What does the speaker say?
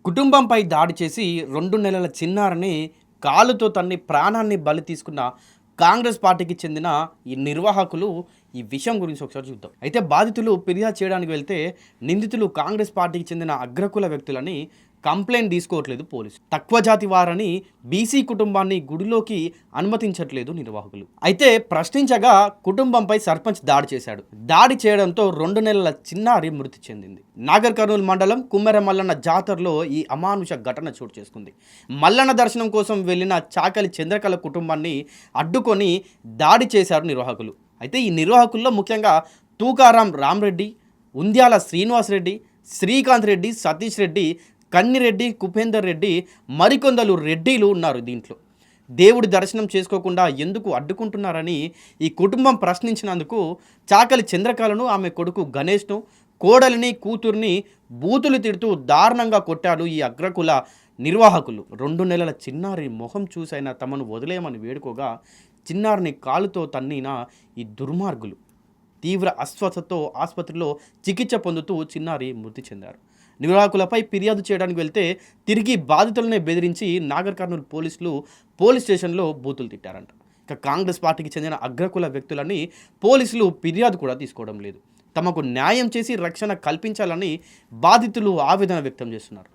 కుటుంబంపై దాడి చేసి 2 నెలల చిన్నారిని కాలుతో తన్ని ప్రాణాన్ని బలి తీసుకున్న కాంగ్రెస్ పార్టీకి చెందిన ఈ నిర్వాహకులు ఈ విషయం గురించి ఒకసారి చూద్దాం. అయితే బాధితులు ఫిర్యాదు చేయడానికి వెళ్తే నిందితులు కాంగ్రెస్ పార్టీకి చెందిన అగ్రకుల వ్యక్తులని కంప్లైంట్ తీసుకోవట్లేదు పోలీసు. తక్కువ జాతి వారని బీసీ కుటుంబాన్ని గుడిలోకి అనుమతించట్లేదు నిర్వాహకులు. అయితే ప్రశ్నించగా కుటుంబంపై సర్పంచ్ దాడి చేశాడు. దాడి చేయడంతో 2 నెలల చిన్నారి మృతి చెందింది. నాగర్ కర్నూలు మండలం కుమ్మెర మల్లన్న జాతరలో ఈ అమానుష ఘటన చోటు చేసుకుంది. మల్లన్న దర్శనం కోసం వెళ్లిన చాకలి చంద్రకళ కుటుంబాన్ని అడ్డుకొని దాడి చేశారు నిర్వాహకులు. అయితే ఈ నిర్వాహకుల్లో ముఖ్యంగా తూకారాం రామరెడ్డి, ఉంద్యాల శ్రీనివాస్ రెడ్డి, శ్రీకాంత్ రెడ్డి, సతీష్ రెడ్డి, కన్నిరెడ్డి, కుపేందర్ రెడ్డి, మరికొందరు రెడ్డిలు ఉన్నారు. దీంట్లో దేవుడి దర్శనం చేసుకోకుండా ఎందుకు అడ్డుకుంటున్నారని ఈ కుటుంబం ప్రశ్నించినందుకు చాకలి చంద్రకళను, ఆమె కొడుకు గణేష్ను, కోడలిని, కూతుర్ని బూతులు తిడుతూ దారుణంగా కొట్టారు ఈ అగ్రకుల నిర్వాహకులు. 2 నెలల చిన్నారి మొహం చూసైనా తమను వదిలేయమని వేడుకోగా చిన్నారిని కాలుతో తన్నిన ఈ దుర్మార్గులు తీవ్ర అస్వస్థతతో ఆసుపత్రిలో చికిత్స పొందుతూ చిన్నారి మృతి చెందారు. నిర్వాహకులపై ఫిర్యాదు చేయడానికి వెళ్తే తిరిగి బాధితులనే బెదిరించి నాగర్ కర్నూలు పోలీసులు పోలీస్ స్టేషన్లో బూతులు తిట్టారంట. ఇక కాంగ్రెస్ పార్టీకి చెందిన అగ్రకుల వ్యక్తులని పోలీసులు ఫిర్యాదు కూడా తీసుకోవడం లేదు. తమకు న్యాయం చేసి రక్షణ కల్పించాలని బాధితులు ఆవేదన వ్యక్తం చేస్తున్నారు.